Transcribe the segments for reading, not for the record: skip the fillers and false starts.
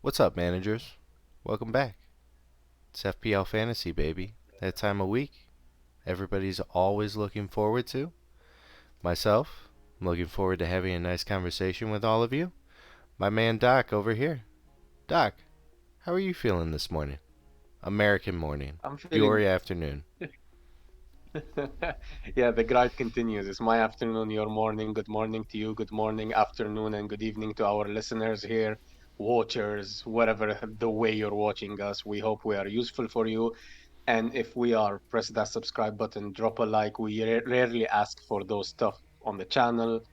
What's up, managers? Welcome back. It's FPL Fantasy, baby. That time of week everybody's always looking forward to. Myself, I'm looking forward to having a nice conversation with all of you. My man Doc over here. Doc, how are you feeling this morning? American morning. I'm Your feeling, afternoon. yeah, the grind continues. It's my afternoon, your morning. Good morning to you. Good morning, afternoon, and good evening to our listeners here, watchers, whatever the way you're watching us. We hope we are useful for you. And if we are, press that subscribe button, drop a like. We rarely ask for those stuff on the channel.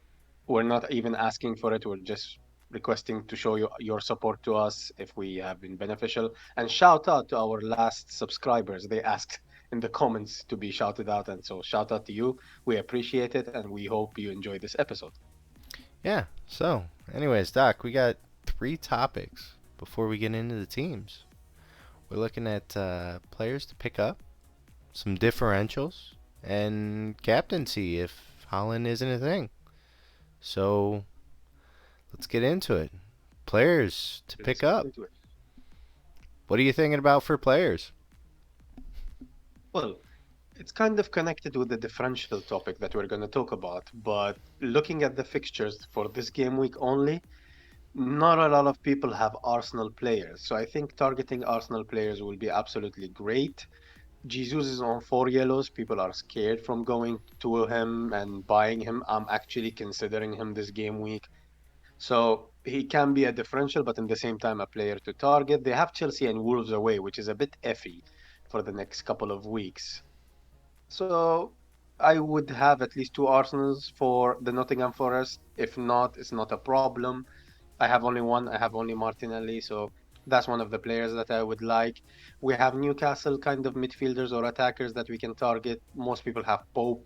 We're not even asking for it. We're just requesting to show you your support to us if we have been beneficial. And shout out to our last subscribers. They asked in the comments to be shouted out. And so shout out to you. We appreciate it and we hope you enjoy this episode. Yeah, so, anyways, Doc, we got three topics before we get into the teams. We're looking at players to pick up, some differentials, and captaincy if Holland isn't a thing. So, let's get into it. Players to Let's pick get up. into it. What are you thinking about for players? Well, it's kind of connected with the differential topic that we're going to talk about, but looking at the fixtures for this game week only, not a lot of people have Arsenal players. So I think targeting Arsenal players will be absolutely great. Jesus is on four yellows. People are scared from going to him and buying him. I'm actually considering him this game week. So he can be a differential, but in the same time, a player to target. They have Chelsea and Wolves away, which is a bit iffy for the next couple of weeks. So I would have at least two Arsenals for the Nottingham Forest. If not, it's not a problem. I have only one. I have only Martinelli, so that's one of the players that I would like. We have Newcastle kind of midfielders or attackers that we can target. Most people have Pope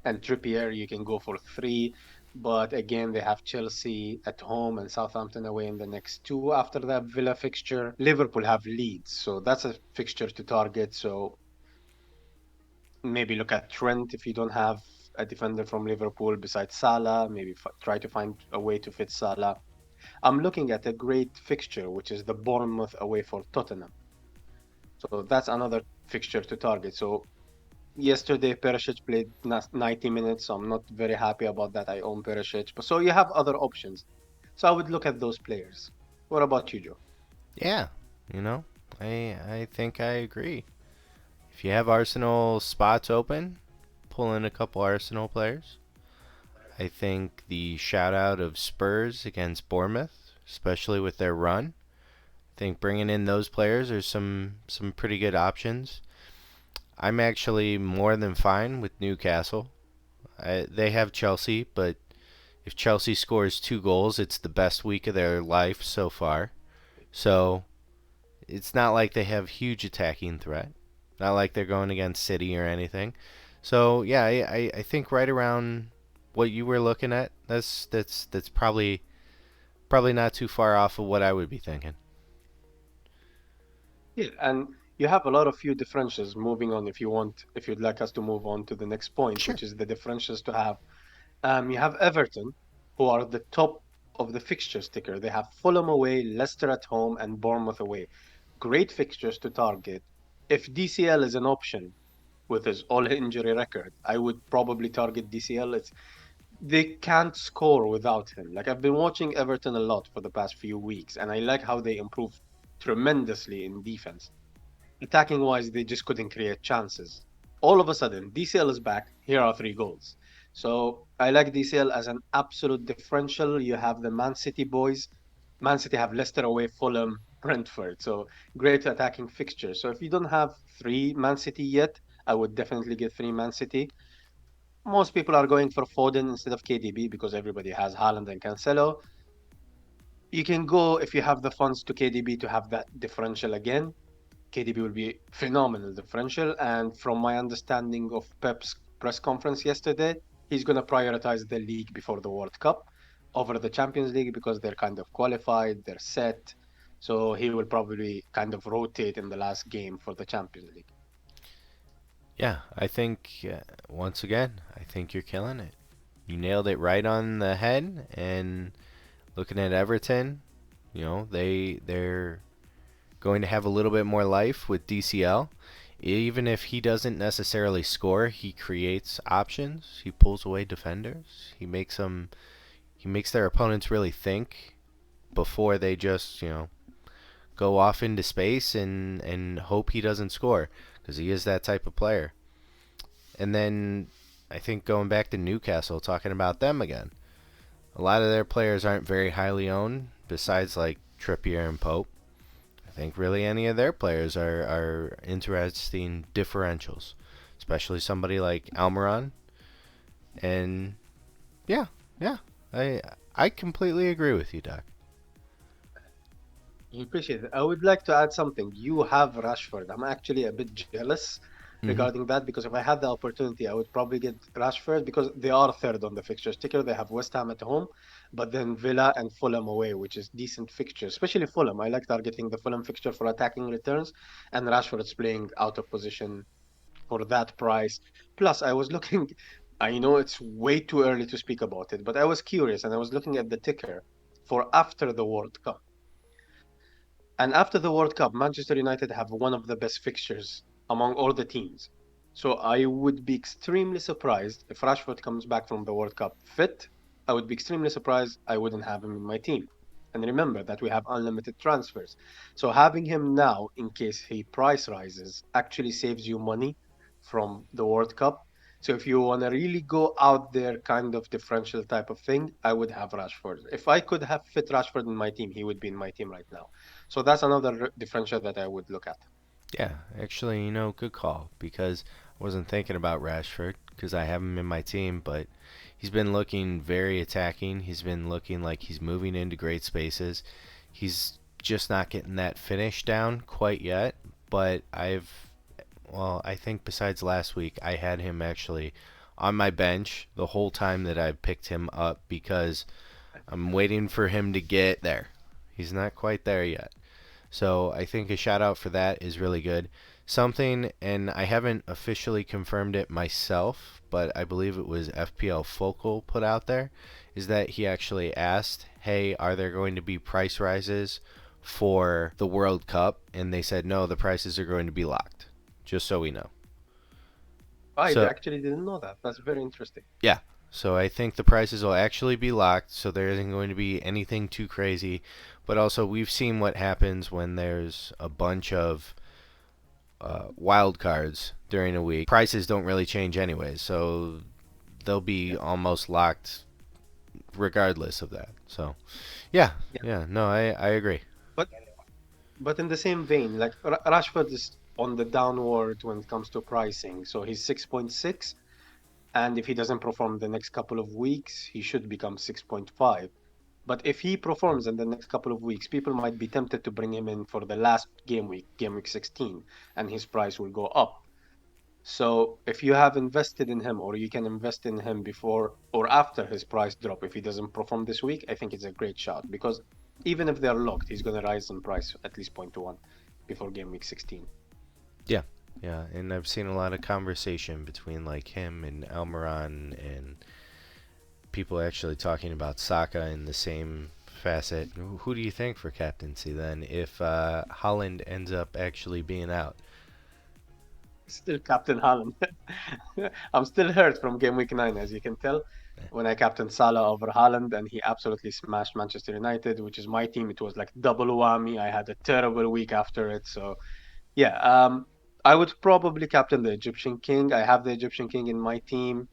and Trippier. You can go for three, but again, they have Chelsea at home and Southampton away in the next two. After that Villa fixture, Liverpool have Leeds, so that's a fixture to target. So maybe look at Trent if you don't have a defender from Liverpool besides Salah. Maybe try to find a way to fit Salah. I'm looking at a great fixture, which is the Bournemouth away for Tottenham. So that's another fixture to target. So yesterday, Perisic played 90 minutes. So I'm not very happy about that. I own Perisic. But so you have other options. So I would look at those players. What about you, Joe? Yeah, you know, I think I agree. If you have Arsenal spots open, pull in a couple Arsenal players. I think the shout out of Spurs against Bournemouth, especially with their run, I think bringing in those players are some pretty good options. I'm actually more than fine with Newcastle. They have Chelsea, but if Chelsea scores 2 goals, it's the best week of their life so far. So it's not like they have huge attacking threat. Not like they're going against City or anything. So yeah, I think right around what you were looking at, that's probably not too far off of what I would be thinking. Yeah, and you have a lot of few differentials moving on if you want, if you'd like us to move on to the next point, Sure. which is the differentials to have. You have Everton, who are the top of the fixture sticker. They have Fulham away, Leicester at home, and Bournemouth away. Great fixtures to target. If DCL is an option with his all injury record, I would probably target DCL. They can't score without him. Like I've been watching Everton a lot for the past few weeks, and I like how they improve tremendously in defense. Attacking wise, they just couldn't create chances. All of a sudden, DCL is back. Here are three goals. So I like DCL as an absolute differential. You have the Man City boys. Man City have Leicester away, Fulham, Brentford. So great attacking fixtures. So if you don't have three Man City yet, I would definitely get three Man City. Most people are going for Foden instead of KDB because everybody has Haaland and Cancelo. You can go if you have the funds to KDB to have that differential again. KDB will be phenomenal differential. And from my understanding of Pep's press conference yesterday, he's going to prioritize the league before the World Cup over the Champions League because they're kind of qualified, they're set. So he will probably kind of rotate in the last game for the Champions League. Yeah, I think once again, I think you're killing it. You nailed it right on the head. And looking at Everton, They're going to have a little bit more life with DCL. Even if he doesn't necessarily score, he creates options. He pulls away defenders. He makes their opponents really think before they just, go off into space and hope he doesn't score, because he is that type of player. And then I think going back to Newcastle, talking about them again, a lot of their players aren't very highly owned, besides like Trippier and Pope. I think really any of their players are interesting differentials, especially somebody like Almiron. And yeah, yeah, I completely agree with you, Doc. I appreciate it. I would like to add something. You have Rashford. I'm actually a bit jealous Hmm. regarding that because if I had the opportunity, I would probably get Rashford because they are third on the fixtures ticker. They have West Ham at home, but then Villa and Fulham away, which is decent fixtures, especially Fulham. I like targeting the Fulham fixture for attacking returns, and Rashford's playing out of position for that price. Plus, I was looking, I know it's way too early to speak about it, but I was curious and I was looking at the ticker for after the World Cup. And after the World Cup, Manchester United have one of the best fixtures among all the teams. So I would be extremely surprised if Rashford comes back from the World Cup fit. I would be extremely surprised I wouldn't have him in my team. And remember that we have unlimited transfers. So having him now, in case he price rises, actually saves you money from the World Cup. So if you want to really go out there kind of differential type of thing, I would have Rashford. If I could have fit Rashford in my team, he would be in my team right now. So that's another differential that I would look at. Yeah, actually, good call, because I wasn't thinking about Rashford because I have him in my team, but he's been looking very attacking. He's been looking like he's moving into great spaces. He's just not getting that finish down quite yet, but I think besides last week, I had him actually on my bench the whole time that I picked him up because I'm waiting for him to get there. He's not quite there yet. So I think a shout out for that is really good. Something, and I haven't officially confirmed it myself, but I believe it was FPL Focal put out there, is that he actually asked, hey, are there going to be price rises for the World Cup? And they said, no, the prices are going to be locked, just so we know. I So, actually didn't know that. That's very interesting. yeah. So I think the prices will actually be locked, so there isn't going to be anything too crazy. But also, we've seen what happens when there's a bunch of wild cards during a week. Prices don't really change anyways, so they'll be Yeah. almost locked regardless of that. So, yeah, Yeah. yeah, no, I agree. But but in the same vein, like Rashford is on the downward when it comes to pricing. So he's 6.6, and if he doesn't perform the next couple of weeks, he should become 6.5. But if he performs in the next couple of weeks, people might be tempted to bring him in for the last game week 16, and his price will go up. So if you have invested in him, or you can invest in him before or after his price drop, if he doesn't perform this week, I think it's a great shot because even if they're locked, he's going to rise in price at least 0.1 before game week 16. Yeah, yeah, and I've seen a lot of conversation between like him and Almiron and people actually talking about Saka in the same facet. Who do you think for captaincy then if Holland ends up actually being out? Still Captain Haaland. I'm still hurt from game week 9, as you can tell. When I captained Salah over Haaland and he absolutely smashed Manchester United, which is my team, it was like double whammy. I had a terrible week after it. So yeah, I would probably captain the Egyptian King. I have the Egyptian King in my team.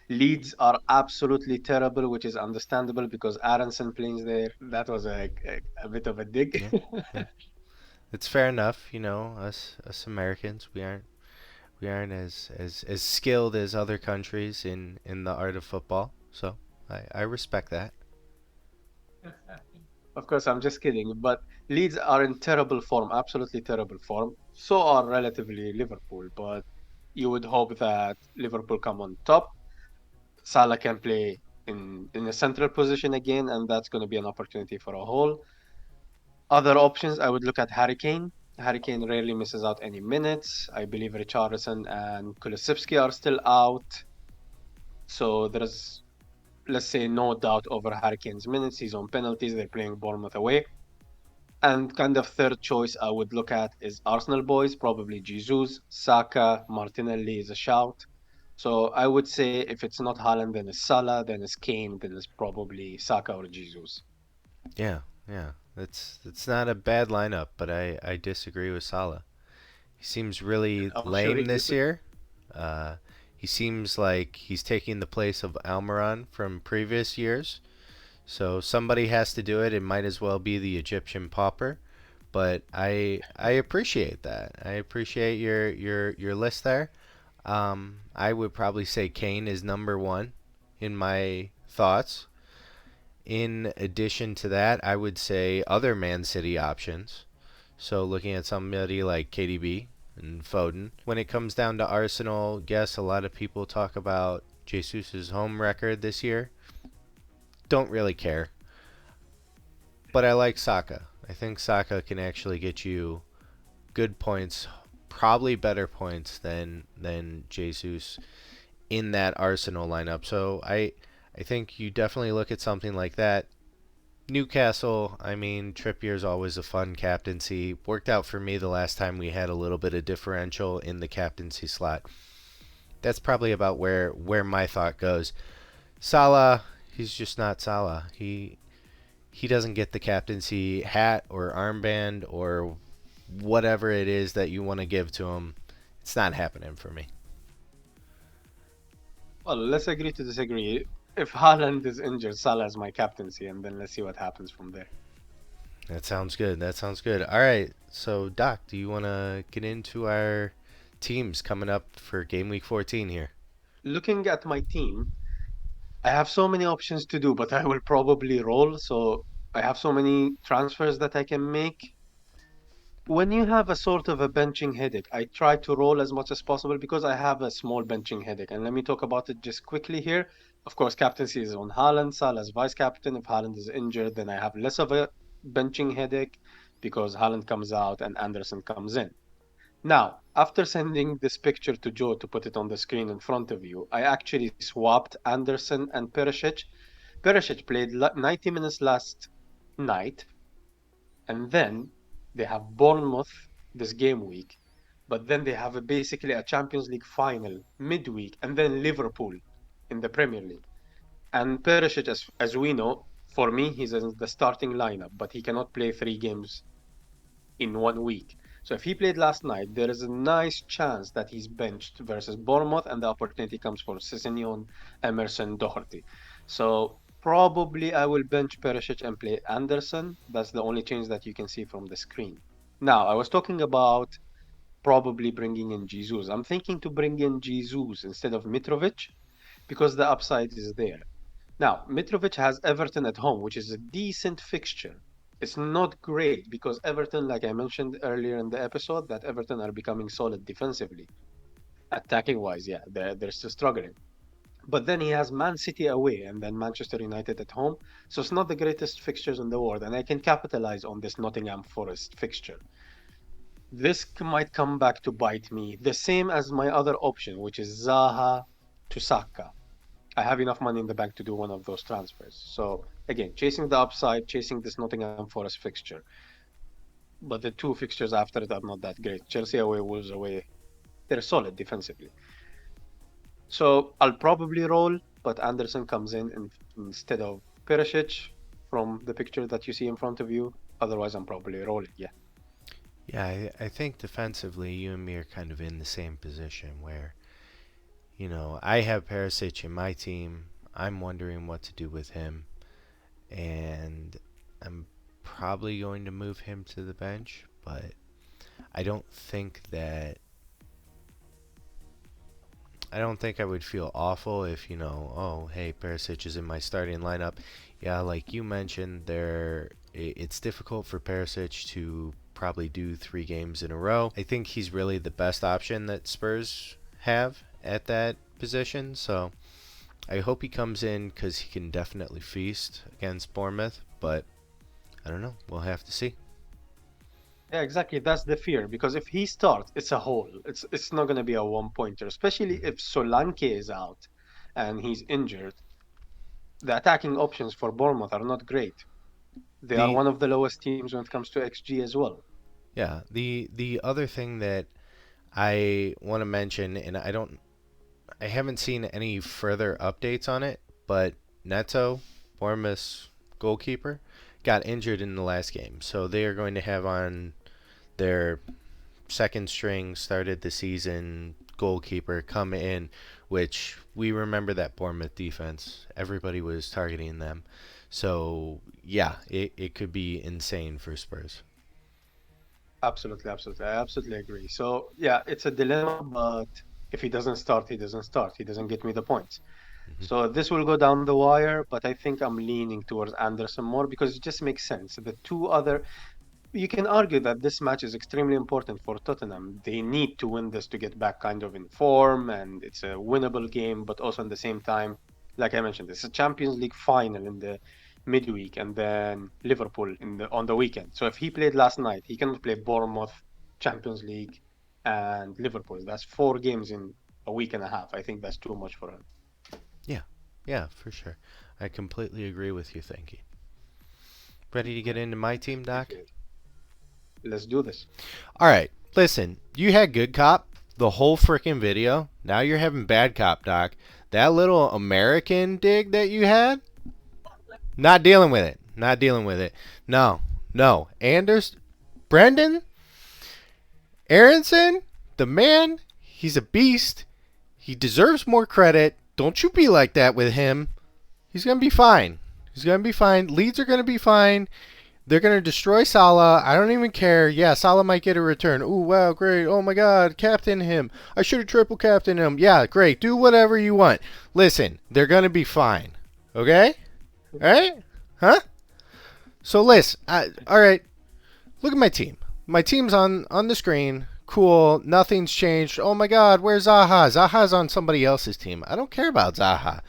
Leeds are absolutely terrible, which is understandable because Aronson plays there. That was a bit of a dig. Yeah, yeah. It's fair enough, us Americans, we aren't as skilled as other countries in the art of football. So I respect that. Of course, I'm just kidding. But Leeds are in terrible form, absolutely terrible form. So are relatively Liverpool. But you would hope that Liverpool come on top. Salah can play in a central position again, and that's going to be an opportunity for a haul. Other options, I would look at Harry Kane. Harry Kane rarely misses out any minutes. I believe Richarlison and Kulusevski are still out. So there's let's say, no doubt over Hurricanes minutes. He's on penalties. They're playing Bournemouth away. And kind of third choice I would look at is Arsenal boys, probably Jesus, Saka, Martinelli is a shout. So I would say if it's not Haaland, then it's Salah, then it's Kane, then it's probably Saka or Jesus. Yeah, yeah. That's not a bad lineup, but I disagree with Salah. He seems really I'm sure lame he this would. year. Uh, he seems like he's taking the place of Almiron from previous years. So somebody has to do it. It might as well be the Egyptian pauper. But I appreciate that. I appreciate your list there. I would probably say Kane is number one in my thoughts. In addition to that, I would say other Man City options. So looking at somebody like KDB and Foden. When it comes down to Arsenal, yes, a lot of people talk about Jesus' home record this year. Don't really care. But I like Saka. I think Saka can actually get you good points, probably better points than Jesus in that Arsenal lineup. So I think you definitely look at something like that. Newcastle, I mean, Trippier's always a fun captaincy. Worked out for me the last time we had a little bit of differential in the captaincy slot. That's probably about where my thought goes. Salah, he's just not Salah. He doesn't get the captaincy hat or armband or whatever it is that you want to give to him. It's not happening for me. Well, let's agree to disagree. If Haaland is injured, Salah is my captaincy, and then let's see what happens from there. That sounds good. That sounds good. All right. So, Doc, do you want to get into our teams coming up for game week 14 here? Looking at my team, I have so many options to do, but I will probably roll. So I have so many transfers that I can make. When you have a sort of a benching headache, I try to roll as much as possible because I have a small benching headache. And let me talk about it just quickly here. Of course, captaincy is on Haaland, Salah as vice captain. If Haaland is injured, then I have less of a benching headache because Haaland comes out and Anderson comes in. Now, after sending this picture to Joe to put it on the screen in front of you, I actually swapped Anderson and Perisic. Perisic played 90 minutes last night, and then they have Bournemouth this game week, but then they have basically a Champions League final midweek, and then Liverpool in the Premier League. And Perisic, as we know, for me, he's in the starting lineup, but he cannot play 3 games in 1 week. So if he played last night, there is a nice chance that he's benched versus Bournemouth, and the opportunity comes for Sessegnon, Emerson, Doherty. So probably I will bench Perisic and play Anderson. That's the only change that you can see from the screen. Now, I was talking about probably bringing in Jesus. I'm thinking to bring in Jesus instead of Mitrovic because the upside is there. Now, Mitrovic has Everton at home, which is a decent fixture. It's not great because Everton, like I mentioned earlier in the episode, that Everton are becoming solid defensively. Attacking wise, yeah, they're still struggling. But then he has Man City away and then Manchester United at home. So it's not the greatest fixtures in the world. And I can capitalize on this Nottingham Forest fixture. This might come back to bite me, the same as my other option, which is Zaha to Saka. I have enough money in the bank to do one of those transfers. So again, chasing the upside, chasing this Nottingham Forest fixture. But the two fixtures after it are not that great. Chelsea away, Wolves away. They're solid defensively. So I'll probably roll, but Anderson comes instead of Perisic from the picture that you see in front of you. Otherwise, I'm probably rolling. Yeah. Yeah, I think defensively, you and me are kind of in the same position where, I have Perisic in my team. I'm wondering what to do with him, and I'm probably going to move him to the bench, but I don't think that I don't think I would feel awful if, oh, hey, Perisic is in my starting lineup. Yeah, like you mentioned, it's difficult for Perisic to probably do 3 games in a row. I think he's really the best option that Spurs have at that position. So I hope he comes in because he can definitely feast against Bournemouth. But I don't know. We'll have to see. Yeah, exactly. That's the fear because if he starts, it's a hole. It's not going to be a one pointer, especially Mhm. if Solanke is out and he's injured. the attacking options for Bournemouth are not great. They are The one of the lowest teams when it comes to XG as well. yeah, the other thing that I want to mention, and I haven't seen any further updates on it, but Neto, Bournemouth's goalkeeper, got injured in the last game, so they are going to have on their second string started the season goalkeeper come in, which we remember that Bournemouth defense. Everybody was targeting them. So, yeah, it could be insane for Spurs. Absolutely, absolutely. I absolutely agree. So, yeah, it's a dilemma, but if he doesn't start, he doesn't start. He doesn't get me the points. Hmm. So this will go down the wire, but I think I'm leaning towards Anderson more because it just makes sense. The two other, you can argue that this match is extremely important for Tottenham. They need to win this to get back kind of in form, and it's a winnable game, but also at the same time, like I mentioned, it's a Champions League final in the midweek and then Liverpool in the on the weekend. So if he played last night, he cannot play Bournemouth, Champions League, and Liverpool. That's 4 games in a week and a half. I think that's too much for him. Yeah, yeah, for sure. I completely agree with you, thank you. Ready to get into my team, Doc? Appreciate it. Let's do this. All right, listen, you had good cop the whole freaking video. Now you're having bad cop, Doc. That little American dig that you had, not dealing with it. Not dealing with it. No, no. Brendan Aronson, the man, he's a beast. He deserves more credit. Don't you be like that with him. He's going to be fine. He's going to be fine. Leeds are going to be fine. They're going to destroy Salah. I don't even care. Yeah, Salah might get a return. Ooh, wow, great. Oh my God, captain him. I should have triple captained him. Yeah, great. Do whatever you want. Listen, they're going to be fine. Okay? All right? Huh? So listen. All right. Look at my team. My team's on the screen. Cool. Nothing's changed. Oh my God, where's Zaha? Zaha's on somebody else's team. I don't care about Zaha.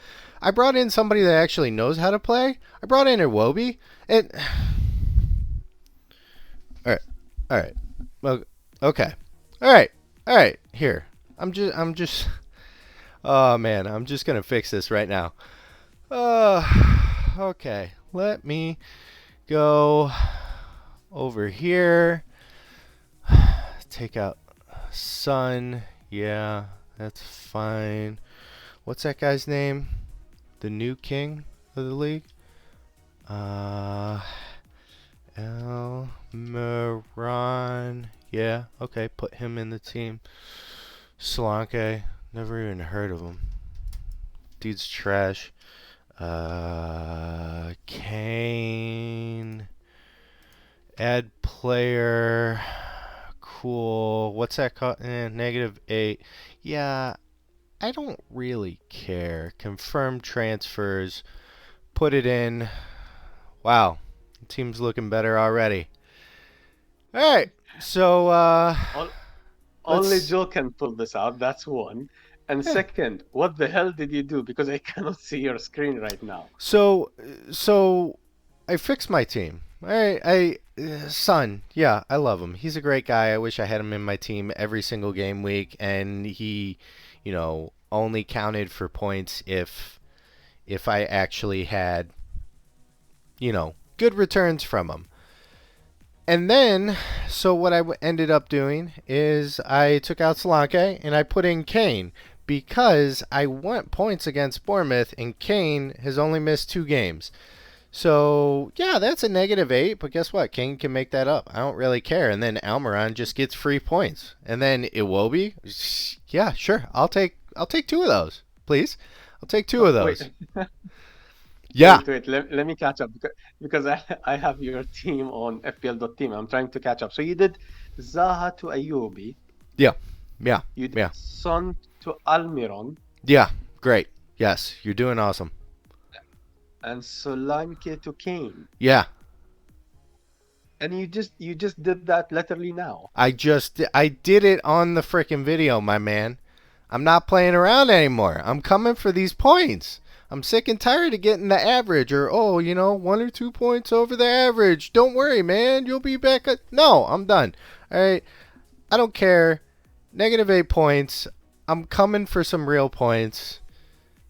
I brought in somebody that actually knows how to play. I brought in Iwobi. And all right, all right, well, okay, all right, all right. Here, I'm just. Oh man, I'm just gonna fix this right now. Okay. Let me go over here. Take out Sun. Yeah, that's fine. What's that guy's name? The new king of the league? Uh, Elmeron. Yeah, okay, put him in the team. Solanke. Never even heard of him. Dude's trash. Kane. Add player. Cool. What's that called? -8. Yeah, I don't really care. Confirm transfers. Put it in. Wow. The team's looking better already. All right. So, All, only let's. Joe can pull this out. That's one. And Yeah. second, what the hell did you do? Because I cannot see your screen right now. So, so I fixed my team. Son, yeah, I love him. He's a great guy. I wish I had him in my team every single game week, and he, only counted for points if I actually had, good returns from him. And then, so what I ended up doing is I took out Solanke and I put in Kane because I want points against Bournemouth, and Kane has only missed 2 games. So, yeah, that's a -8, but guess what? Kane can make that up. I don't really care. And then Almiron just gets free points. And then Iwobi, yeah, sure. I'll take 2 of those, please. I'll take 2 of Wait, those. Yeah. wait. Let me catch up because I have your team on FPL.team. I'm trying to catch up. So you did Zaha to Ayobi. Yeah. Yeah. You did Yeah. Son to Almiron Yeah. Great. Yes, you're doing awesome. and Solanke to Kane. Yeah. And you just did that literally now. I did it on the frickin' video, my man. I'm not playing around anymore. I'm coming for these points. I'm sick and tired of getting the average or 1 or 2 points over the average. Don't worry, man. You'll be back at No, I'm done. All right. I don't care. -8 points. I'm coming for some real points.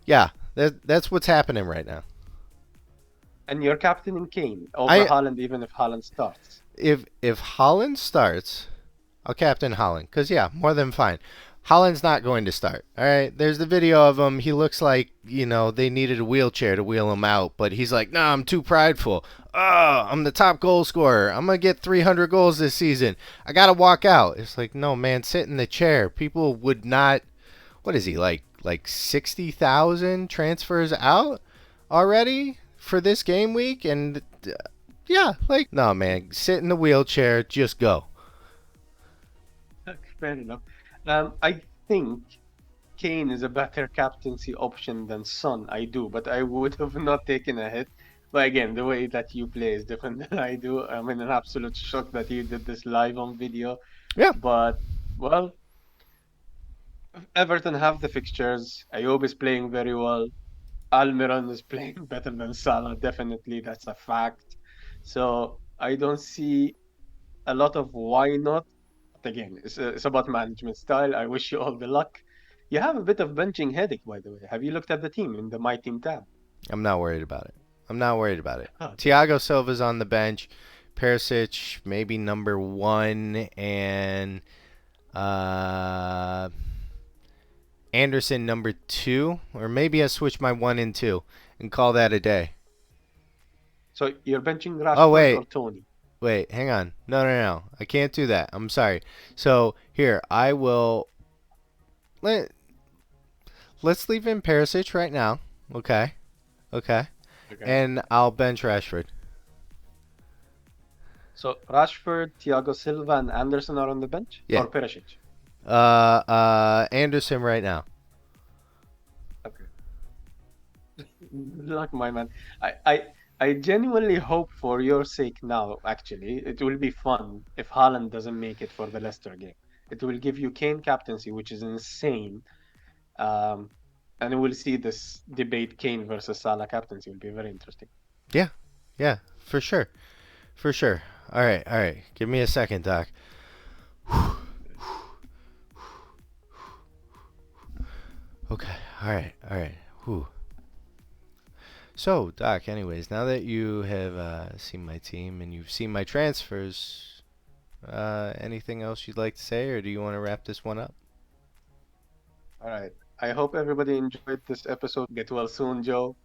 Yeah, that's what's happening right now. And you're captaining Kane over I Haaland, even if Haaland starts. if Holland starts, I'll captain Holland. Cause yeah, more than fine. Holland's not going to start. All right. There's the video of him. He looks like they needed a wheelchair to wheel him out, but he's like, "Nah, I'm too prideful. Oh, I'm the top goal scorer. I'm gonna get 300 goals this season. I gotta walk out." It's like, no, man, sit in the chair. People would not. What is he like 60,000 transfers out already for this game week? And yeah, like, no, man, sit in the wheelchair. Just go. Fair enough. I think Kane is a better captaincy option than Son. I do, but I would have not taken a hit. But again, the way that you play is different than I do. I'm in an absolute shock that you did this live on video. Yeah, But well, Everton have the fixtures. Ayoub is playing very well. Almiron is playing better than Salah. Definitely, that's a fact. So I don't see a lot of why not. But again, it's about management style. I wish you all the luck. You have a bit of benching headache, by the way. Have you looked at the team in the My Team tab? I'm not worried about it. I'm not worried about it. Okay. Thiago Silva's on the bench. Perisic maybe number one, and uh, Anderson number two, or maybe I switch my one and two and call that a day. So you're benching Oh Rashford or wait, Tony? wait, hang on. No, no, no. I can't do that. I'm sorry. So here, I will let let's leave in Perisic right now. Okay, okay, Okay. and I'll bench Rashford. So Rashford, Thiago Silva, and Anderson are on the bench, Yeah. or Perisic? Anderson right now. Okay. Good luck, my man. I, I, I genuinely hope for your sake now, actually, it will be fun if Haaland doesn't make it for the Leicester game. It will give you Kane captaincy, which is insane. Um, and we'll see this debate Kane versus Salah captaincy will be very interesting. Yeah, yeah, for sure, for sure. All right, all right. Give me a second, Doc. Okay, all right, all right. Whew. So, Doc, anyways, now that you have seen my team and you've seen my transfers, anything else you'd like to say, or do you want to wrap this one up? All right. I hope everybody enjoyed this episode. Get well soon, Joe.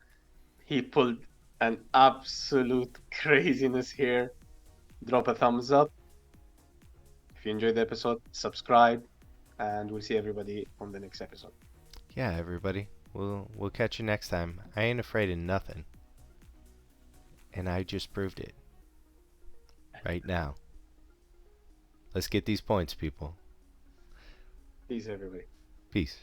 He pulled an absolute craziness here. Drop a thumbs up. If you enjoyed the episode, subscribe, and we'll see everybody on the next episode. Yeah, everybody. We'll catch you next time. I ain't afraid of nothing, and I just proved it right now. Let's get these points, people. Peace, everybody. Peace.